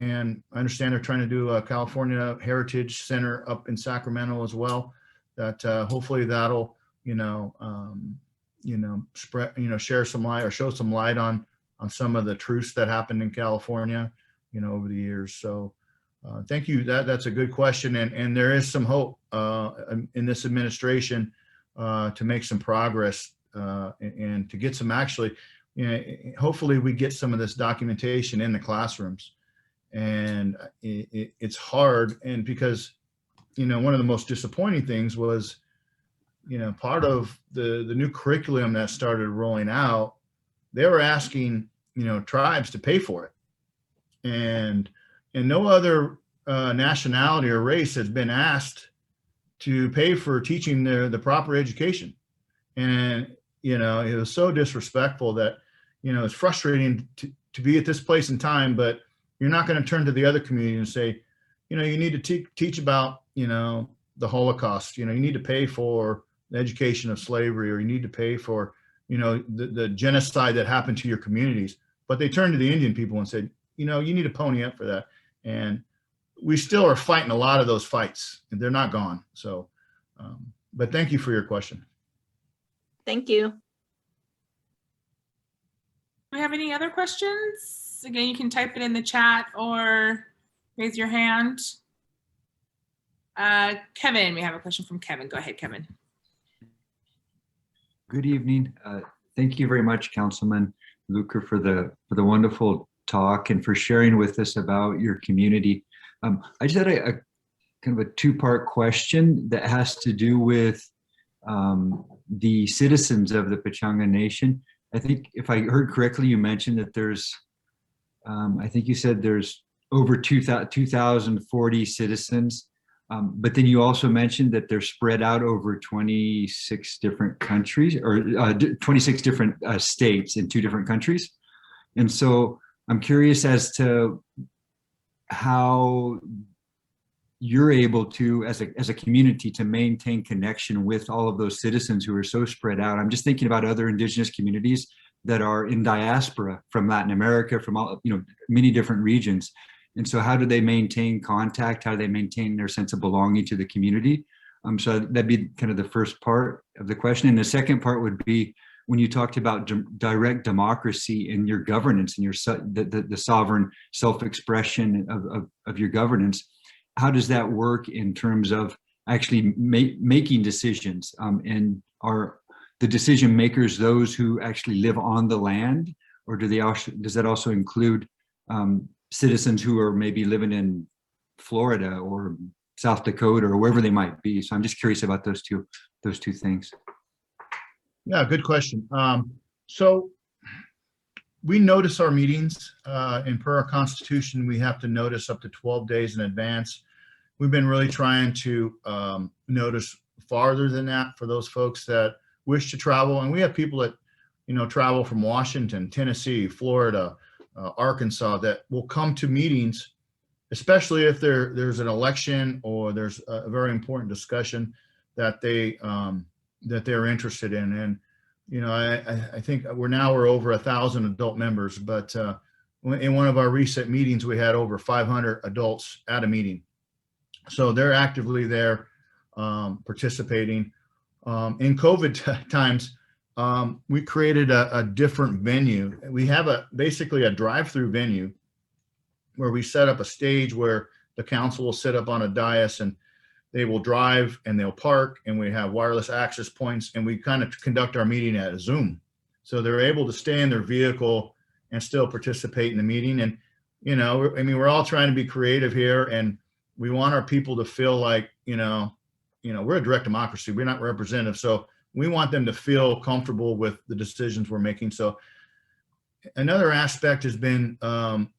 And I understand they're trying to do a California Heritage Center up in Sacramento as well, that hopefully that'll, spread, share some light or show some light on some of the truths that happened in California, over the years. So thank you. That's a good question. And there is some hope in this administration to make some progress and to get some actually, hopefully we get some of this documentation in the classrooms. And it's hard. And because, one of the most disappointing things was, part of the new curriculum that started rolling out, they were asking, tribes to pay for it. And no other nationality or race has been asked to pay for teaching the proper education. And, it was so disrespectful that, it's frustrating to be at this place in time, but you're not going to turn to the other community and say, you need to teach about, the Holocaust, you need to pay for the education of slavery, or you need to pay for, the genocide that happened to your communities. But they turned to the Indian people and said, you need to pony up for that. And we still are fighting a lot of those fights, and they're not gone. So, but thank you for your question.
Thank you.
Do we have any other questions? Again, you can type it in the chat or raise your hand. Kevin, we have a question from Kevin. Go ahead, Kevin.
Good evening. Thank you very much, Councilman Luker, for the wonderful talk and for sharing with us about your community. I just had a kind of a two-part question that has to do with the citizens of the Pechanga Nation. I think if I heard correctly, you mentioned that there's, I think you said there's over 2,040 citizens, but then you also mentioned that they're spread out over 26 different countries, or 26 different states in 2 different countries. And so I'm curious as to how you're able to, as a community, to maintain connection with all of those citizens who are so spread out. I'm just thinking about other indigenous communities that are in diaspora from Latin America, from all, many different regions. And so how do they maintain contact? How do they maintain their sense of belonging to the community? So that'd be kind of the first part of the question. And the second part would be, when you talked about direct democracy in your governance and the sovereign self-expression of your governance, how does that work in terms of actually making decisions? And are the decision makers those who actually live on the land, or does that also include citizens who are maybe living in Florida or South Dakota or wherever they might be? So I'm just curious about those two things.
Yeah, good question. So we notice our meetings, and per our constitution, we have to notice up to 12 days in advance. We've been really trying to notice farther than that for those folks that wish to travel. And we have people that, travel from Washington, Tennessee, Florida, Arkansas, that will come to meetings, especially if there's an election or there's a very important discussion that they're interested in. And I think we're over 1,000 adult members, but in one of our recent meetings, we had over 500 adults at a meeting. So they're actively there participating. In COVID times, we created a different venue. We have basically a drive-through venue where we set up a stage where the council will sit up on a dais and they will drive and they'll park, and we have wireless access points, and we kind of conduct our meeting at a Zoom. So they're able to stay in their vehicle and still participate in the meeting. And, we're all trying to be creative here, and we want our people to feel like, we're a direct democracy. We're not representative. So we want them to feel comfortable with the decisions we're making. So another aspect has been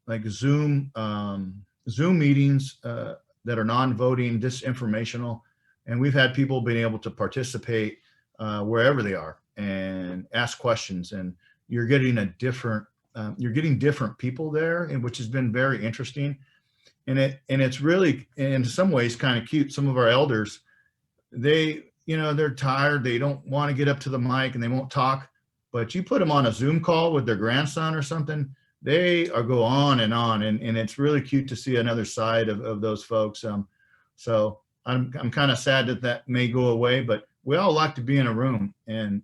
like Zoom meetings that are non-voting, disinformational. And we've had people being able to participate wherever they are and ask questions. And you're getting different people there, and which has been very interesting. And it's really, in some ways, kind of cute. Some of our elders, they're tired. They don't want to get up to the mic and they won't talk, but you put them on a Zoom call with their grandson or something, they go on and on. And it's really cute to see another side of those folks. So I'm kind of sad that may go away, but we all like to be in a room and,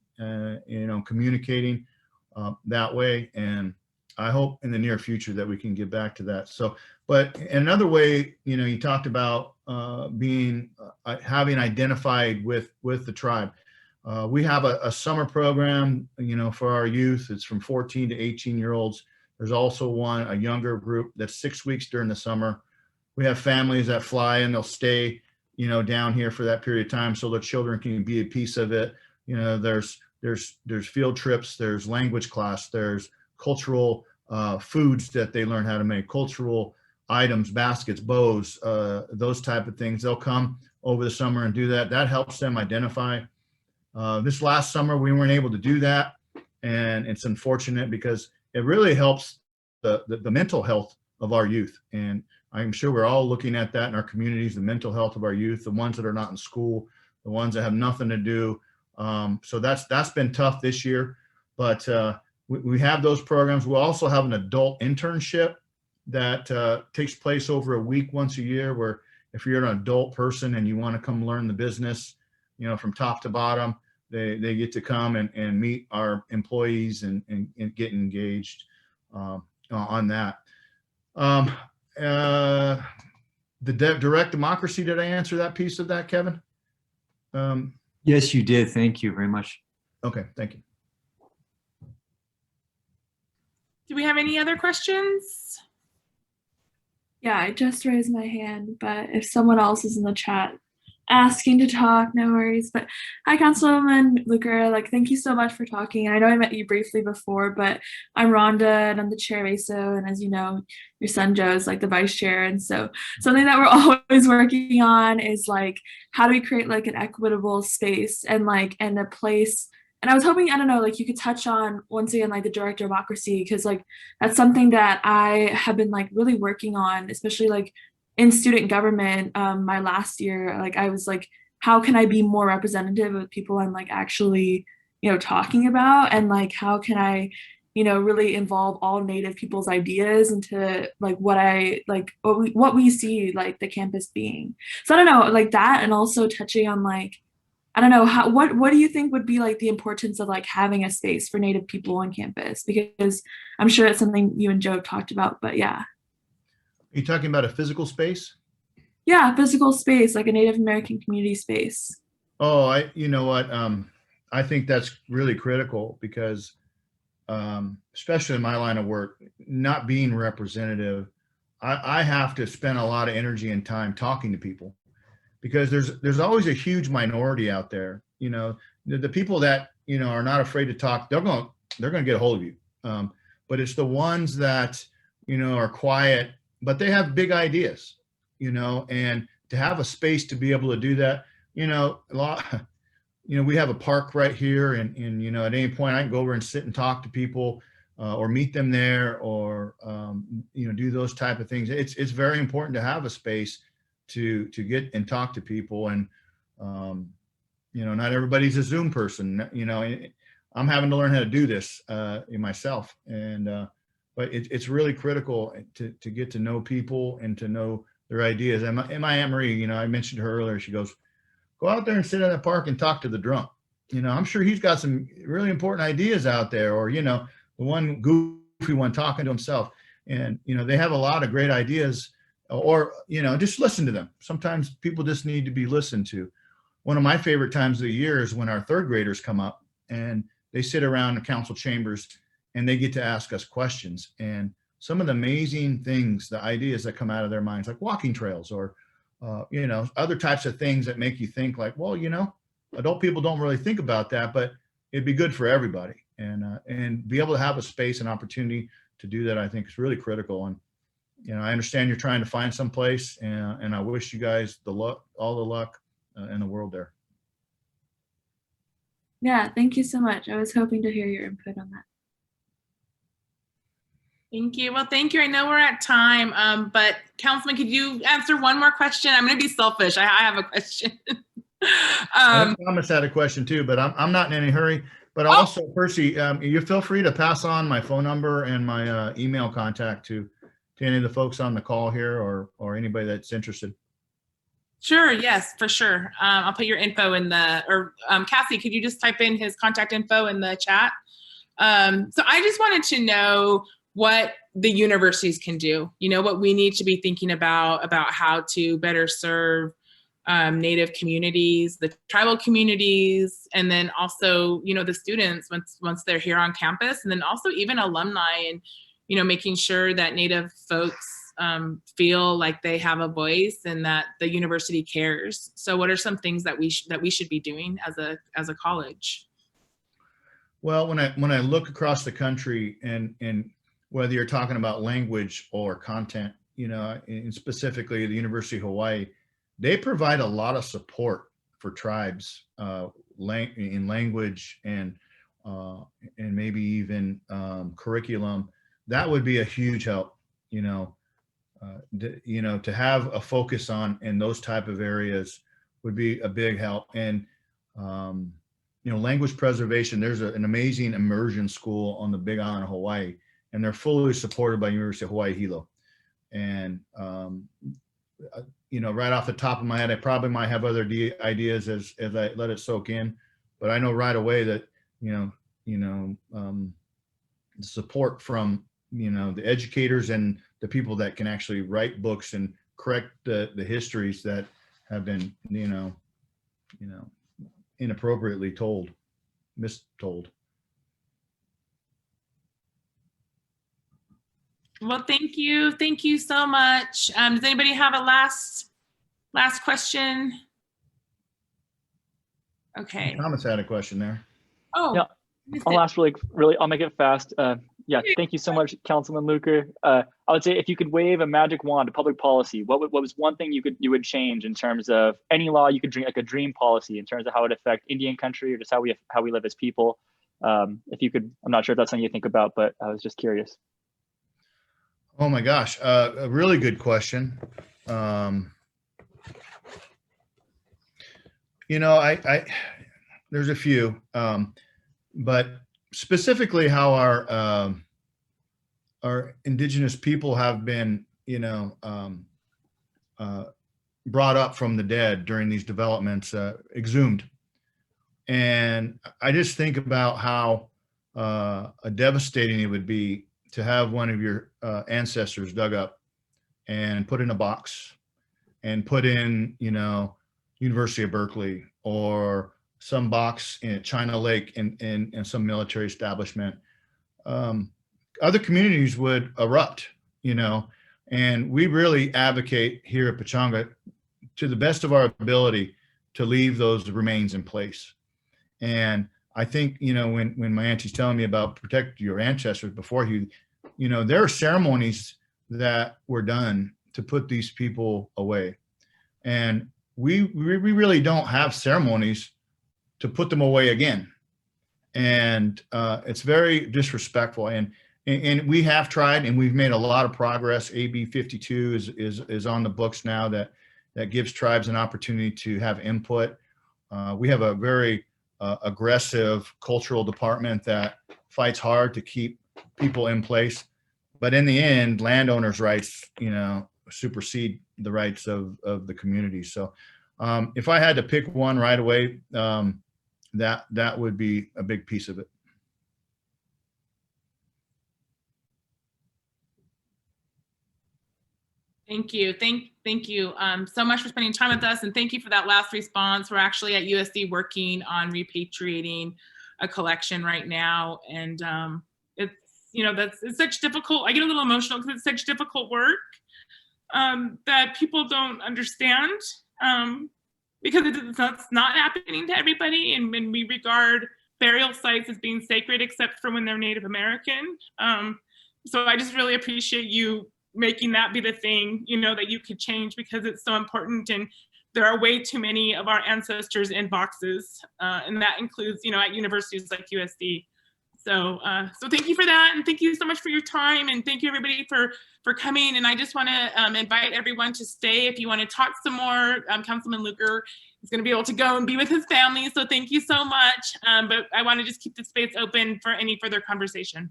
communicating that way. And I hope in the near future that we can get back to that. So, but in another way, you talked about having identified with the tribe. We have a summer program, for our youth. It's from 14 to 18-year-olds. There's also a younger group that's 6 weeks during the summer. We have families that fly and they'll stay, down here for that period of time so the children can be a piece of it. There's field trips, there's language class, there's cultural foods that they learn how to make, cultural items, baskets, bows, those type of things. They'll come over the summer and do that. That helps them identify. This last summer, we weren't able to do that. And it's unfortunate because it really helps the mental health of our youth. And I'm sure we're all looking at that in our communities, the mental health of our youth, the ones that are not in school, the ones that have nothing to do. So that's been tough this year, but we have those programs. We'll also have an adult internship that takes place over a week once a year, where if you're an adult person and you want to come learn the business, from top to bottom, they get to come and meet our employees and get engaged on that. The direct democracy, did I answer that piece of that, Kevin?
Yes, you did. Thank you very much.
Okay, thank you.
Do we have any other questions?
Yeah, I just raised my hand, but if someone else is in the chat asking to talk, no worries. But hi, Councilman Luker, thank you so much for talking. And I know I met you briefly before, but I'm Rhonda and I'm the chair of ASO. And as you know, your son Joe is the vice chair. And so something that we're always working on is how do we create an equitable space and and a place. And I was hoping, I don't know, you could touch on once again, the direct democracy, because that's something that I have been really working on, especially in student government. My last year, I was how can I be more representative of people I'm actually, talking about, and how can I, really involve all Native people's ideas into what we see the campus being. So I don't know, that, and also touching on I don't know, what do you think would be the importance of having a space for Native people on campus? Because I'm sure it's something you and Joe talked about, but yeah.
Are you talking about a physical space?
Yeah, physical space, a Native American community space.
Oh, you know what? I think that's really critical because, especially in my line of work, not being representative, I have to spend a lot of energy and time talking to people, because there's always a huge minority out there. The people that are not afraid to talk, they're going to get a hold of you. but it's the ones that, you know, are quiet, but they have big ideas, you know, and to have a space to be able to do that, you know, you know, we have a park right here, and you know, at any point I can go over and sit and talk to people, or meet them there, or you know, do those type of things. It's very important to have a space to get and talk to people, and you know, not everybody's a Zoom person. You know, I'm having to learn how to do this in myself, and but it's really critical to get to know people and to know their ideas. And my Aunt Marie, you know, I mentioned her earlier. She goes, "Go out there and sit in the park and talk to the drunk." You know, I'm sure he's got some really important ideas out there, or, you know, the one goofy one talking to himself. And, you know, they have a lot of great ideas, or, you know, just listen to them. Sometimes people just need to be listened to. One of my favorite times of the year is when our third graders come up and they sit around the council chambers and they get to ask us questions. And some of the amazing things, the ideas that come out of their minds, like walking trails, or you know, other types of things that make you think like, well, you know, adult people don't really think about that, but it'd be good for everybody. And be able to have a space and opportunity to do that, I think, is really critical. And, you know, I understand you're trying to find some place, and I wish you guys all the luck in the world there.
Yeah, thank you so much. I was hoping to hear your input on that.
Thank you. Well, thank you. I know we're at time, but Councilman, could you answer one more question? I'm going to be selfish. I have a question.
Thomas had a question too, but I'm not in any hurry. But also, Percy, you feel free to pass on my phone number and my email contact to any of the folks on the call here, or anybody that's interested.
Sure. Yes, for sure. I'll put your info in Cassie, could you just type in his contact info in the chat? So I just wanted to know what the universities can do, you know, what we need to be thinking about how to better serve Native communities, the tribal communities, and then also, you know, the students once they're here on campus, and then also even alumni, and, you know, making sure that Native folks feel like they have a voice and that the university cares. So what are some things that we should be doing as a college?
Well, when I look across the country, and whether you're talking about language or content, you know, and specifically the University of Hawaii, they provide a lot of support for tribes in language and maybe even curriculum. That would be a huge help, you know. You know, to have a focus on in those type of areas would be a big help. And you know, language preservation, there's an amazing immersion school on the Big Island of Hawaii, and they're fully supported by University of Hawaii Hilo. And you know, right off the top of my head, I probably might have other ideas as I let it soak in, but I know right away that, you know, the support from, you know, the educators and the people that can actually write books and correct the histories that have been, you know, inappropriately mistold.
Well, thank you. Thank you so much. Does anybody have a last question? Okay.
Thomas had a question there.
Oh,
yeah. I'll ask really, I'll make it fast. Yeah, thank you so much, Councilman Luker. I would say if you could wave a magic wand to public policy, what was one thing you would change in terms of any law you could dream, like a dream policy in terms of how it would affect Indian country or just how we live as people? If you could, I'm not sure if that's something you think about, but I was just curious.
Oh my gosh, a really good question. You know, I there's a few, but specifically how our indigenous people have been, you know, brought up from the dead during these developments, exhumed. And I just think about how devastating it would be to have one of your ancestors dug up and put in a box and put in, you know, University of Berkeley, or some box in China Lake in some military establishment. Other communities would erupt, you know, and we really advocate here at Pechanga to the best of our ability to leave those remains in place. And I think, when my auntie's telling me about protect your ancestors before there are ceremonies that were done to put these people away. And we really don't have ceremonies to put them away again. And it's very disrespectful. And we have tried, and we've made a lot of progress. AB 52 is on the books now that gives tribes an opportunity to have input. We have a very aggressive cultural department that fights hard to keep people in place. But in the end, landowners' rights, supersede the rights of the community. So if I had to pick one right away, that would be a big piece of it.
Thank you. Thank you so much for spending time with us. And thank you for that last response. We're actually at USD working on repatriating a collection right now. And it's such difficult, I get a little emotional because it's such difficult work that people don't understand because it's not happening to everybody. And when we regard burial sites as being sacred, except for when they're Native American. So I just really appreciate you making that be the thing, that you could change because it's so important. And there are way too many of our ancestors in boxes. And that includes, at universities like USD. So thank you for that. And thank you so much for your time. And thank you everybody for coming. And I just want to invite everyone to stay. If you want to talk some more, Councilman Luker is going to be able to go and be with his family. So thank you so much. But I want to just keep the space open for any further conversation.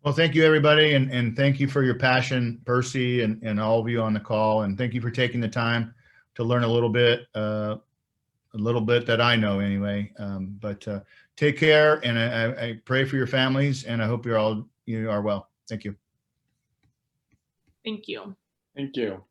Well, thank you, everybody. And thank you for your passion, Percy, and all of you on the call. And thank you for taking the time to learn a little bit that I know anyway. But take care, and I pray for your families, and I hope you are well. Thank you.
Thank you.
Thank you.